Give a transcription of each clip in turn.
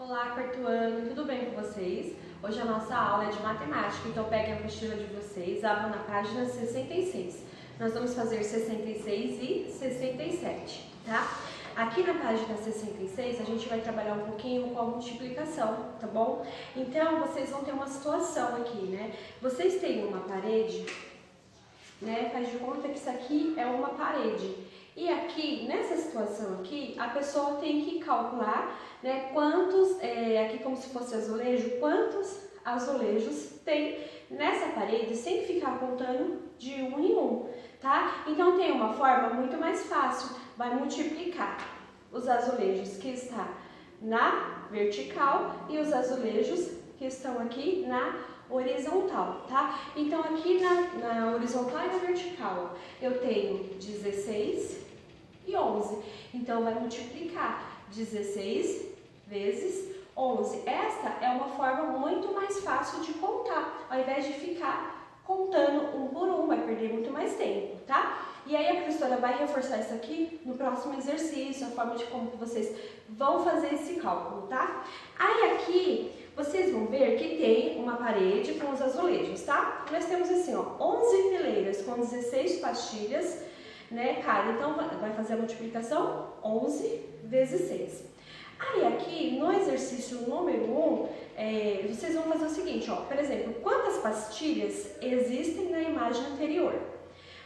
Olá, quarto ano, tudo bem com vocês? Hoje a nossa aula é de matemática, então peguem a apostila de vocês, abram na página 66. Nós vamos fazer 66 e 67, tá? Aqui na página 66 a gente vai trabalhar um pouquinho com a multiplicação, tá bom? Então vocês vão ter uma situação aqui, né? Vocês têm uma parede, né? Faz de conta que isso aqui é uma parede. E aqui, nessa situação aqui, a pessoa tem que calcular, né, quantos, aqui como se fosse azulejo, quantos azulejos tem nessa parede sem ficar contando de um em um, tá? Então tem uma forma muito mais fácil, vai multiplicar os azulejos que está na vertical e os azulejos que estão aqui na horizontal, tá? Então aqui na horizontal e na vertical eu tenho 16 e 11, então vai multiplicar 16 vezes 11. Esta é uma forma muito mais fácil de contar, ao invés de ficar contando um por um, vai perder muito mais tempo, tá? E aí a professora vai reforçar isso aqui no próximo exercício, a forma de como vocês vão fazer esse cálculo, tá? Aí aqui vocês vão ver que tem uma parede com os azulejos, tá? Nós temos assim, ó, 11 fileiras com 16 pastilhas, né, cada. Então vai fazer a multiplicação 11 vezes 6. Aí aqui no exercício número 1, vocês vão fazer o seguinte, ó, por exemplo, quantas pastilhas existem na imagem anterior?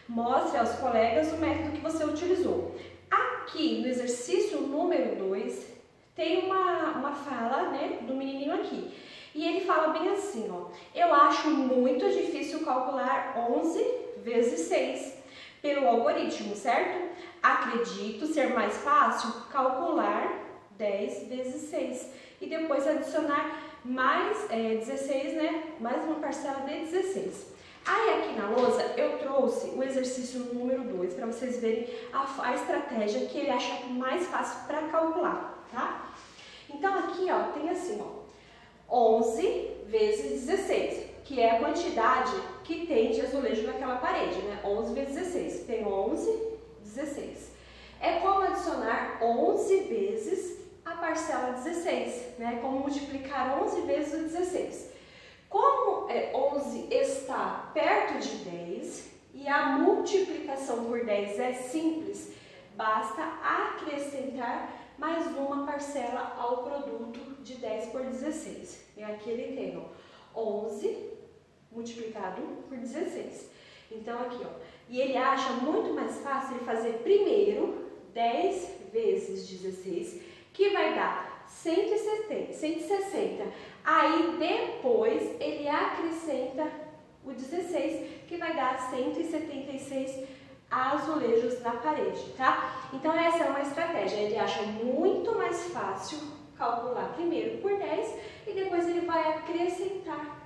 Mostre aos colegas o método que você utilizou. Aqui no exercício número 2, tem uma fala, né, do menininho aqui. E ele fala bem assim, ó. Eu acho muito difícil calcular 11 vezes 6 pelo algoritmo, certo? Acredito ser mais fácil calcular 10 vezes 6 e depois adicionar mais 16, né, mais uma parcela de 16. Aí aqui na lousa eu trouxe o exercício número 2 para vocês verem a estratégia que ele acha mais fácil para calcular, tá? Então aqui, ó, tem assim, ó, 11 vezes 16, que é a quantidade que tem de azulejo naquela parede, né? 11 vezes 16, tem 11, 16. É como adicionar 11 vezes a parcela 16, né? Como multiplicar 11 vezes o 16. Como 11 está perto de 10 e a multiplicação por 10 é simples, basta acrescentar mais uma parcela ao produto de 10 por 16. E aqui ele tem, ó, 11 multiplicado por 16. Então aqui, ó, e ele acha muito mais fácil ele fazer primeiro 10 vezes 16, que vai dar 160. Aí depois ele acrescenta o 16, que vai dar 176 azulejos na parede, tá? Então essa é uma estratégia, ele acha muito mais fácil calcular primeiro por 10 e depois ele vai acrescentar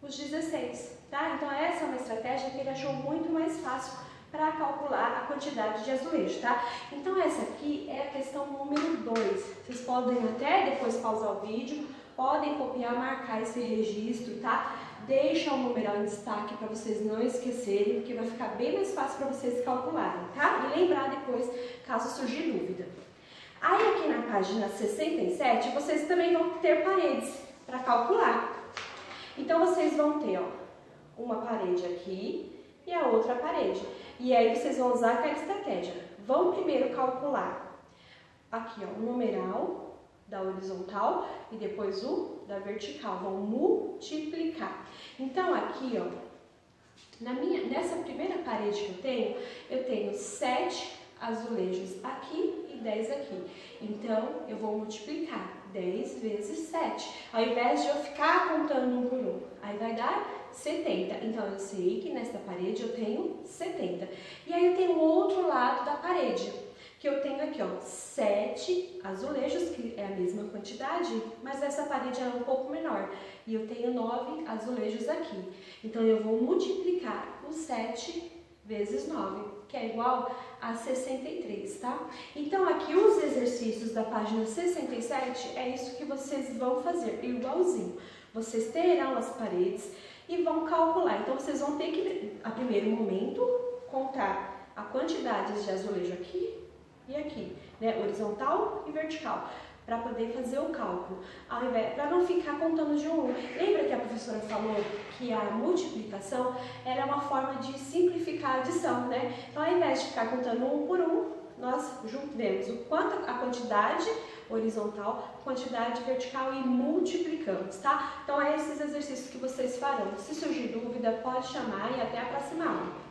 os 16, tá? Então essa é uma estratégia que ele achou muito mais fácil para calcular a quantidade de azulejo, tá? Então essa aqui é a questão número 2. Vocês podem até depois pausar o vídeo, podem copiar, marcar esse registro, tá? Deixa o numeral em destaque para vocês não esquecerem, porque vai ficar bem mais fácil para vocês calcularem, tá? E lembrar depois, caso surgir dúvida. Aí aqui na página 67, vocês também vão ter paredes para calcular. Então vocês vão ter, ó, uma parede aqui e a outra parede. E aí vocês vão usar aquela estratégia. Vão primeiro calcular aqui, ó, o numeral da horizontal e depois o da vertical. Vão multiplicar. Então aqui, ó, nessa primeira parede que eu tenho 7 azulejos aqui e 10 aqui. Então eu vou multiplicar 10 vezes 7. Ao invés de eu ficar contando um por um, aí vai dar 70. Então eu sei que nesta parede eu tenho 70. E aí eu tenho o outro lado da parede, que eu tenho aqui, ó, 7 azulejos, que é a mesma quantidade, mas essa parede é um pouco menor. E eu tenho 9 azulejos aqui. Então eu vou multiplicar os 7 vezes 9, que é igual a 63, tá? Então aqui os exercícios da página 67 é isso que vocês vão fazer, igualzinho. Vocês terão as paredes e vão calcular. Então vocês vão ter que, a primeiro momento, contar a quantidade de azulejo aqui e aqui, né? Horizontal e vertical. para poder fazer o cálculo, ao invés para não ficar contando de um. Lembra que a professora falou que a multiplicação era uma forma de simplificar a adição, né? Então, ao invés de ficar contando um por um, nós vemos o quanto a quantidade horizontal, quantidade vertical e multiplicamos, tá? Então, é esses exercícios que vocês farão. Se surgir dúvida, pode chamar e até a próxima aula.